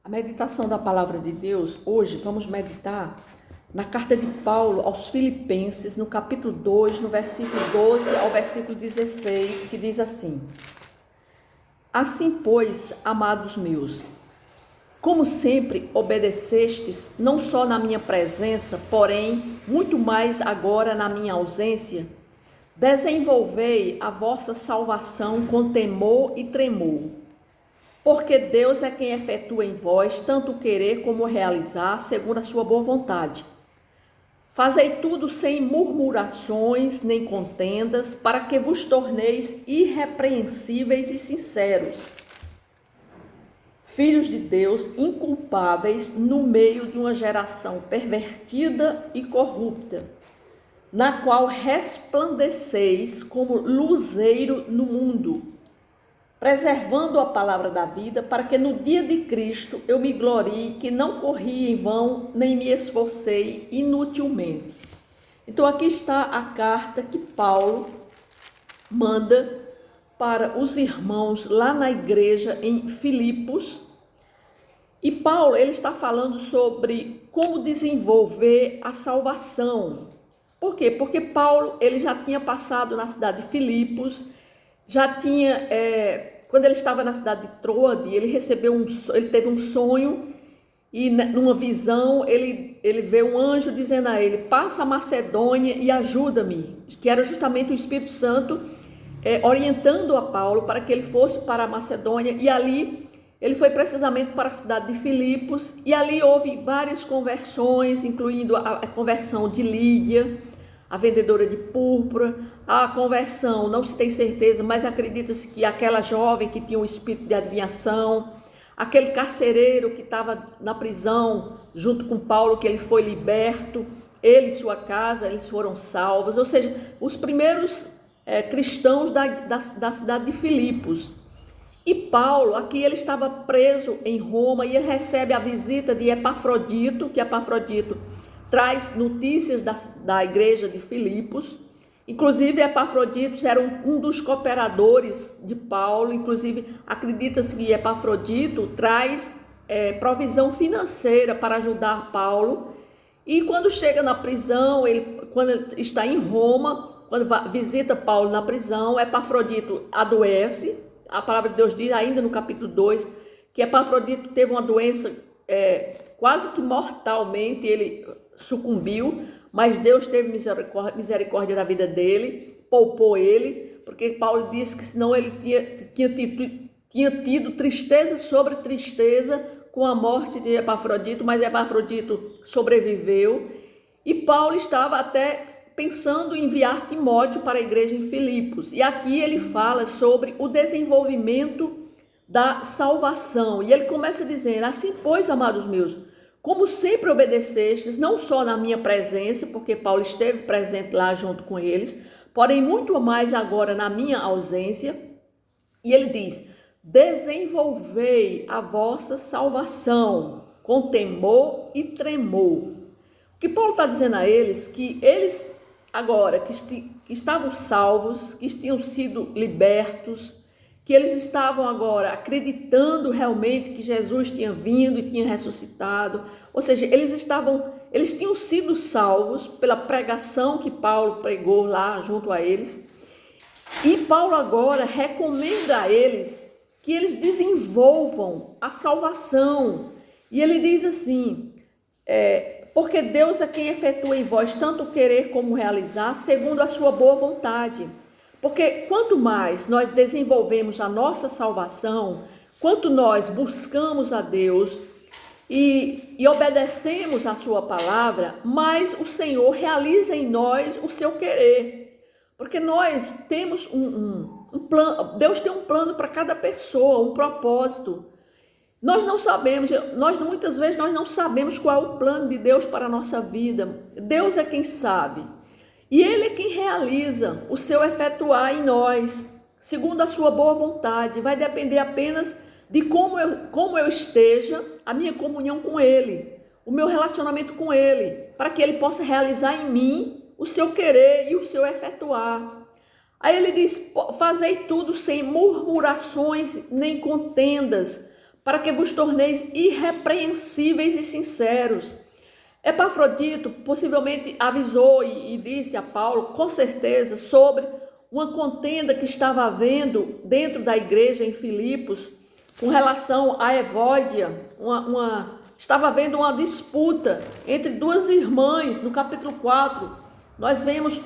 A meditação da palavra de Deus, hoje vamos meditar na carta de Paulo aos Filipenses, no capítulo 2, no versículo 12 ao versículo 16, que diz assim: Assim, pois, amados meus, como sempre obedecestes, não só na minha presença, porém, muito mais agora na minha ausência, desenvolvei a vossa salvação com temor e tremor. Porque Deus é quem efetua em vós tanto querer como realizar, segundo a sua boa vontade. Fazei tudo sem murmurações nem contendas, para que vos torneis irrepreensíveis e sinceros, filhos de Deus, inculpáveis no meio de uma geração pervertida e corrupta, na qual resplandeceis como luzeiro no mundo, preservando a palavra da vida, para que no dia de Cristo eu me glorie, que não corri em vão, nem me esforcei inutilmente. Então aqui está a carta que Paulo manda para os irmãos lá na igreja em Filipos. E Paulo, ele está falando sobre como desenvolver a salvação. Por quê? Porque Paulo, ele já tinha passado na cidade de Filipos, já tinha, quando ele estava na cidade de Troade, ele teve um sonho e numa visão ele vê um anjo dizendo a ele: passa a Macedônia e ajuda-me, que era justamente o Espírito Santo orientando a Paulo para que ele fosse para a Macedônia. E ali ele foi precisamente para a cidade de Filipos, e ali houve várias conversões, incluindo a conversão de Lídia, a vendedora de púrpura, a conversão, não se tem certeza, mas acredita-se que aquela jovem que tinha um espírito de adivinhação, aquele carcereiro que estava na prisão junto com Paulo, que ele foi liberto, ele e sua casa, eles foram salvos, ou seja, os primeiros cristãos da cidade de Filipos. E Paulo, aqui ele estava preso em Roma e ele recebe a visita de Epafrodito, que Epafrodito traz notícias da igreja de Filipos. Inclusive, Epafrodito era um dos cooperadores de Paulo. Inclusive, acredita-se que Epafrodito traz provisão financeira para ajudar Paulo. E quando chega na prisão, quando ele está em Roma, quando visita Paulo na prisão, Epafrodito adoece. A palavra de Deus diz, ainda no capítulo 2, que Epafrodito teve uma doença quase que mortalmente, ele sucumbiu, mas Deus teve misericórdia da vida poupou ele, porque Paulo disse que senão ele tinha tido tristeza sobre tristeza com a morte de Epafrodito, mas Epafrodito sobreviveu, e Paulo estava até pensando em enviar Timóteo para a igreja em Filipos, e aqui ele fala sobre o desenvolvimento da salvação, e ele começa dizendo: assim, pois, amados meus, como sempre obedecestes, não só na minha presença, porque Paulo esteve presente lá junto com eles, porém muito mais agora na minha ausência. E ele diz: desenvolvei a vossa salvação com temor e tremor. O que Paulo está dizendo a eles, que eles agora que estavam salvos, que tinham sido libertos, que eles estavam agora acreditando realmente que Jesus tinha vindo e tinha ressuscitado, ou seja, eles tinham sido salvos pela pregação que Paulo pregou lá junto a eles, e Paulo agora recomenda a eles que eles desenvolvam a salvação, e ele diz assim, porque Deus é quem efetua em vós tanto querer como realizar, segundo a sua boa vontade. Porque quanto mais nós desenvolvemos a nossa salvação, quanto nós buscamos a Deus e obedecemos a sua palavra, mais o Senhor realiza em nós o seu querer. Porque nós temos um plano, Deus tem um plano para cada pessoa, um propósito. Nós não sabemos, muitas vezes nós não sabemos qual é o plano de Deus para a nossa vida. Deus é quem sabe. E Ele é quem realiza o seu efetuar em nós, segundo a sua boa vontade. Vai depender apenas de como eu esteja, a minha comunhão com Ele, o meu relacionamento com Ele, para que Ele possa realizar em mim o seu querer e o seu efetuar. Aí ele diz: fazei tudo sem murmurações nem contendas, para que vos torneis irrepreensíveis e sinceros. Epafrodito possivelmente avisou e disse a Paulo, com certeza, sobre uma contenda que estava havendo dentro da igreja em Filipos, com relação a Evódia. Estava havendo uma disputa entre duas irmãs. No capítulo 4, nós vemos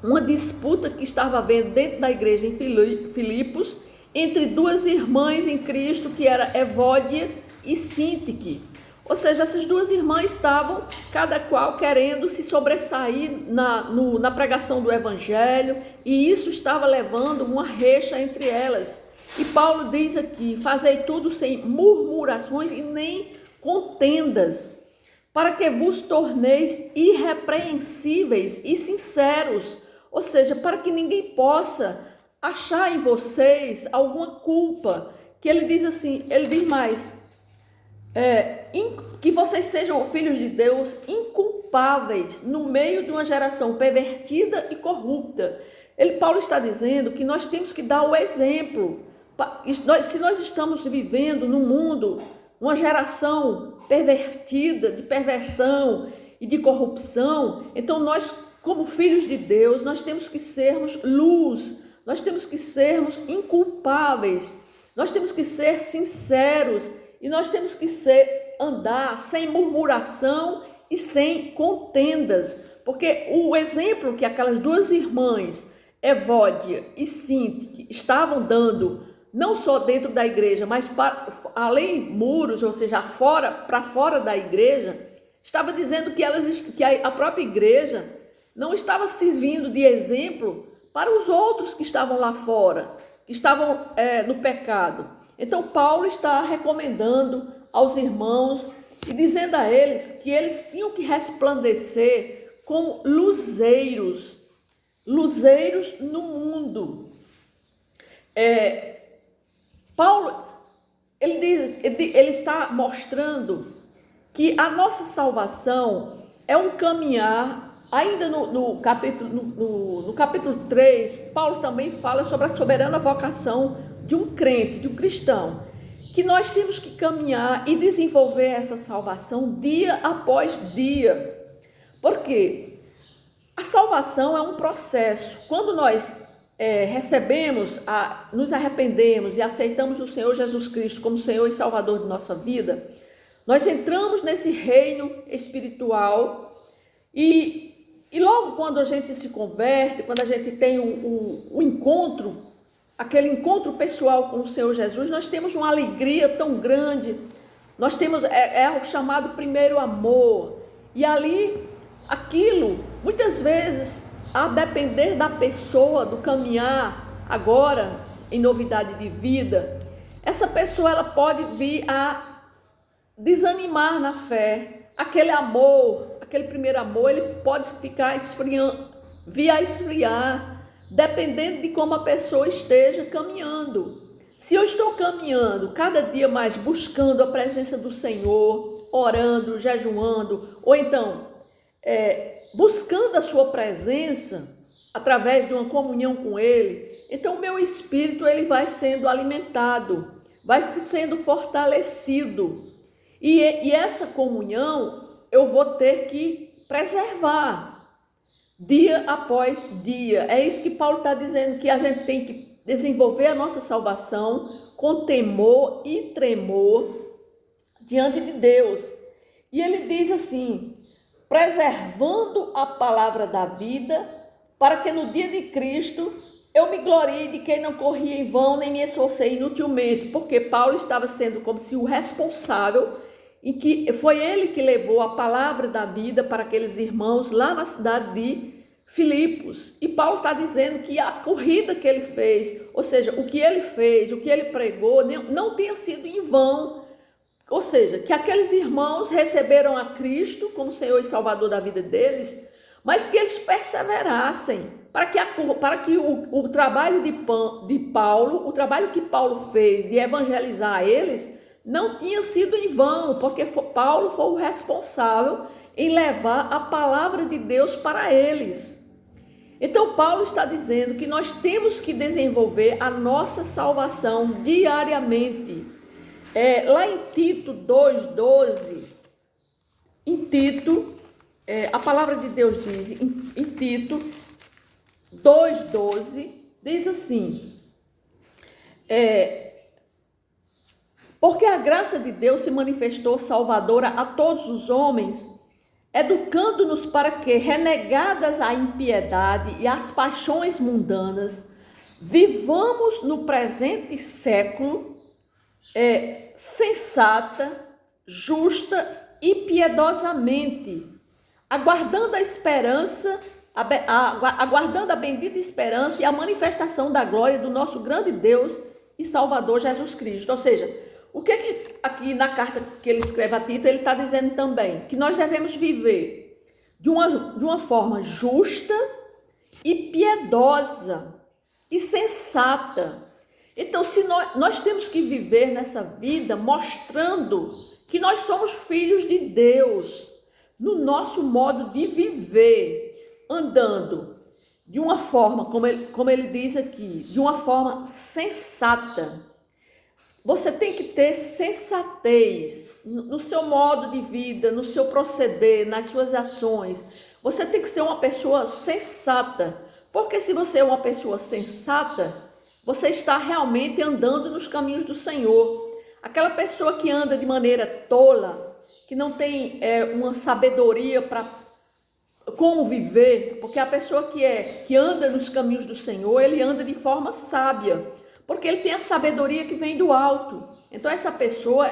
uma disputa que estava havendo dentro da igreja em Filipos, entre duas irmãs em Cristo, que era Evódia e Sintique. Ou seja, essas duas irmãs estavam, cada qual querendo se sobressair na pregação do evangelho, e isso estava levando uma rixa entre elas. E Paulo diz aqui, fazei tudo sem murmurações e nem contendas, para que vos torneis irrepreensíveis e sinceros, ou seja, para que ninguém possa achar em vocês alguma culpa, que ele diz assim, ele diz mais, que vocês sejam filhos de Deus inculpáveis no meio de uma geração pervertida e corrupta. Paulo está dizendo que nós temos que dar o exemplo. Se nós estamos vivendo num mundo, uma geração pervertida, de perversão e de corrupção, então nós, como filhos de Deus, nós temos que sermos luz, nós temos que sermos inculpáveis, nós temos que ser sinceros e nós temos que andar sem murmuração e sem contendas, porque o exemplo que aquelas duas irmãs, Evódia e Sintique, estavam dando, não só dentro da igreja, mas além muros, ou seja, para fora da igreja, estava dizendo que a própria igreja não estava servindo de exemplo para os outros que estavam lá fora, que estavam no pecado. Então Paulo está recomendando aos irmãos e dizendo a eles que eles tinham que resplandecer como luzeiros no mundo. Paulo, ele está mostrando que a nossa salvação é um caminhar. Ainda no capítulo 3, Paulo também fala sobre a soberana vocação de um crente, de um cristão, que nós temos que caminhar e desenvolver essa salvação dia após dia. Por quê? A salvação é um processo. Quando nós nos arrependemos e aceitamos o Senhor Jesus Cristo como Senhor e Salvador de nossa vida, nós entramos nesse reino espiritual e logo quando a gente se converte, quando a gente tem o encontro, aquele encontro pessoal com o Senhor Jesus, nós temos uma alegria tão grande, nós temos o chamado primeiro amor, e ali, aquilo, muitas vezes, a depender da pessoa, do caminhar agora, em novidade de vida, essa pessoa ela pode vir a desanimar na fé, aquele amor, aquele primeiro amor, ele pode ficar esfriando, vir a esfriar, dependendo de como a pessoa esteja caminhando. Se eu estou caminhando cada dia mais buscando a presença do Senhor, orando, jejuando, ou então buscando a sua presença através de uma comunhão com Ele, então o meu espírito ele vai sendo alimentado, vai sendo fortalecido. E essa comunhão eu vou ter que preservar dia após dia. É isso que Paulo está dizendo, que a gente tem que desenvolver a nossa salvação com temor e tremor diante de Deus. E ele diz assim, preservando a palavra da vida, para que no dia de Cristo eu me glorie de quem não corri em vão, nem me esforcei inutilmente, porque Paulo estava sendo como se o responsável, em que foi ele que levou a palavra da vida para aqueles irmãos lá na cidade de Filipos. E Paulo está dizendo que a corrida que ele fez, ou seja, o que ele fez, o que ele pregou, não tenha sido em vão. Ou seja, que aqueles irmãos receberam a Cristo como Senhor e Salvador da vida deles, mas que eles perseverassem, para que o trabalho de Paulo, o trabalho que Paulo fez de evangelizar eles, não tinha sido em vão, porque Paulo foi o responsável em levar a palavra de Deus para eles. Então Paulo está dizendo que nós temos que desenvolver a nossa salvação diariamente. Lá em Tito 2,12, em Tito, a palavra de Deus diz, em Tito 2,12, diz assim, porque a graça de Deus se manifestou salvadora a todos os homens, educando-nos para que, renegadas a impiedade e as paixões mundanas, vivamos no presente século sensata, justa e piedosamente, aguardando a esperança, aguardando a bendita esperança e a manifestação da glória do nosso grande Deus e Salvador Jesus Cristo. Ou seja, o que aqui na carta que ele escreve a Tito, ele está dizendo também? Que nós devemos viver de uma forma justa e piedosa e sensata. Então, se nós temos que viver nessa vida mostrando que nós somos filhos de Deus, no nosso modo de viver, andando de uma forma, como ele diz aqui, de uma forma sensata. Você tem que ter sensatez no seu modo de vida, no seu proceder, nas suas ações. Você tem que ser uma pessoa sensata, porque se você é uma pessoa sensata, você está realmente andando nos caminhos do Senhor. Aquela pessoa que anda de maneira tola, que não tem uma sabedoria para como viver, porque a pessoa que anda nos caminhos do Senhor, ele anda de forma sábia, porque ele tem a sabedoria que vem do alto. Então essa pessoa,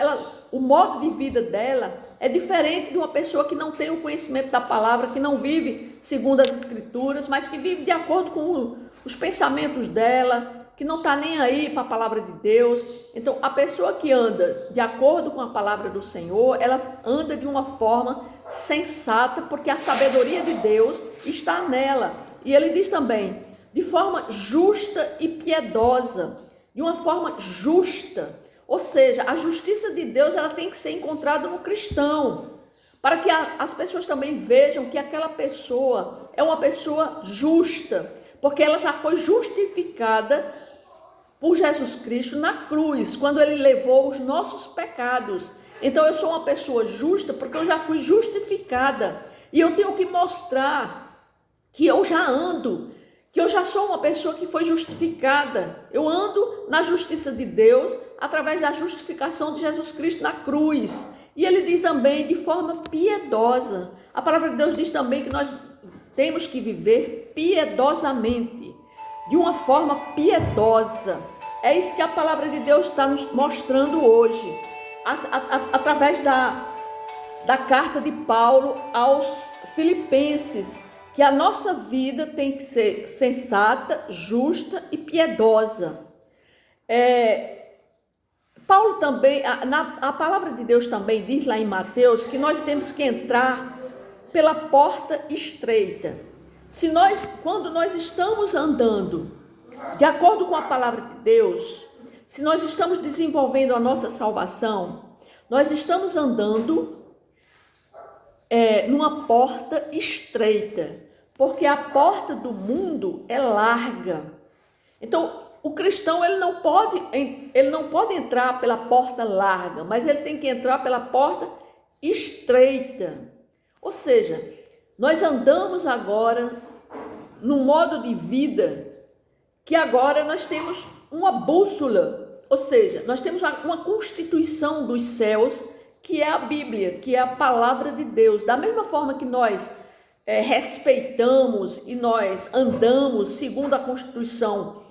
o modo de vida dela é diferente de uma pessoa que não tem o conhecimento da palavra, que não vive segundo as escrituras, mas que vive de acordo com os pensamentos dela, que não está nem aí para a palavra de Deus. Então a pessoa que anda de acordo com a palavra do Senhor, ela anda de uma forma sensata, porque a sabedoria de Deus está nela. E ele diz também, de forma justa e piedosa, de uma forma justa. Ou seja, a justiça de Deus, ela tem que ser encontrada no cristão, para que as pessoas também vejam que aquela pessoa é uma pessoa justa, porque ela já foi justificada por Jesus Cristo na cruz, quando ele levou os nossos pecados. Então eu sou uma pessoa justa porque eu já fui justificada, e eu tenho que mostrar que eu já ando, que eu já sou uma pessoa que foi justificada. Eu ando na justiça de Deus através da justificação de Jesus Cristo na cruz. E ele diz também de forma piedosa. A palavra de Deus diz também que nós temos que viver piedosamente, de uma forma piedosa. É isso que a palavra de Deus está nos mostrando hoje, através da carta de Paulo aos Filipenses, que a nossa vida tem que ser sensata, justa e piedosa. Paulo também, a palavra de Deus também diz lá em Mateus que nós temos que entrar pela porta estreita. Quando nós estamos andando de acordo com a palavra de Deus, se nós estamos desenvolvendo a nossa salvação, nós estamos andando numa porta estreita, porque a porta do mundo é larga. Então, o cristão ele não pode entrar pela porta larga, mas ele tem que entrar pela porta estreita. Ou seja, nós andamos agora num modo de vida que agora nós temos uma bússola, ou seja, nós temos uma constituição dos céus, que é a Bíblia, que é a palavra de Deus. Da mesma forma que nós respeitamos e nós andamos segundo a Constituição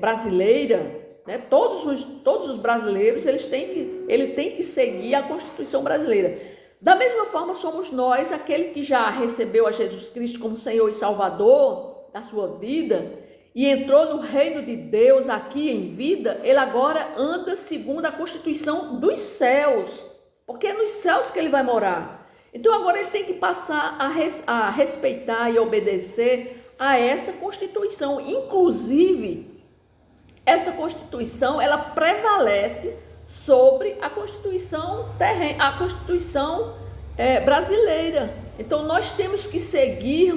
brasileira, né? Todos os brasileiros ele tem que seguir a Constituição brasileira. Da mesma forma somos nós, aquele que já recebeu a Jesus Cristo como Senhor e Salvador da sua vida e entrou no reino de Deus aqui em vida, ele agora anda segundo a Constituição dos céus, porque é nos céus que ele vai morar. Então agora ele tem que passar a respeitar e obedecer a essa Constituição. Inclusive, essa Constituição, ela prevalece sobre a Constituição brasileira. Então nós temos que seguir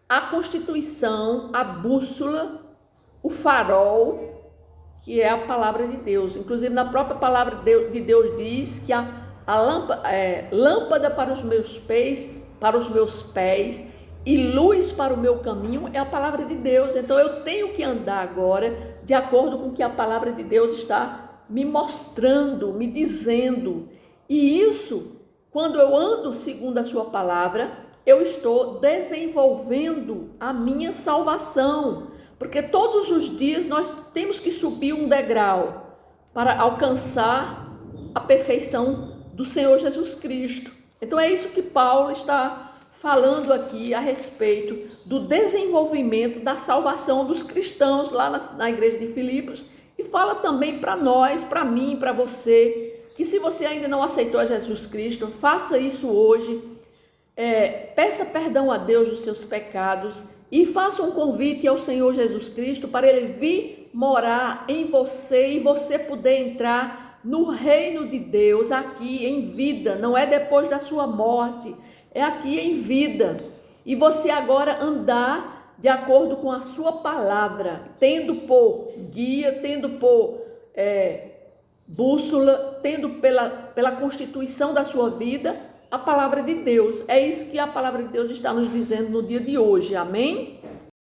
a Constituição, a bússola, o farol que é a palavra de Deus. Inclusive, na própria palavra de Deus diz que a lâmpada para os meus pés e luz para o meu caminho é a palavra de Deus. Então, eu tenho que andar agora de acordo com o que a palavra de Deus está me mostrando, me dizendo. E isso, quando eu ando segundo a sua palavra, eu estou desenvolvendo a minha salvação. Porque todos os dias nós temos que subir um degrau para alcançar a perfeição do Senhor Jesus Cristo. Então é isso que Paulo está falando aqui a respeito do desenvolvimento da salvação dos cristãos lá na igreja de Filipos, e fala também para nós, para mim, para você, que se você ainda não aceitou a Jesus Cristo, faça isso hoje, peça perdão a Deus dos seus pecados e faça um convite ao Senhor Jesus Cristo para Ele vir morar em você e você poder entrar no reino de Deus aqui em vida, não é depois da sua morte, é aqui em vida. E você agora andar de acordo com a sua palavra, tendo por guia, tendo por bússola, tendo pela constituição da sua vida a palavra de Deus. É isso que a palavra de Deus está nos dizendo no dia de hoje, amém?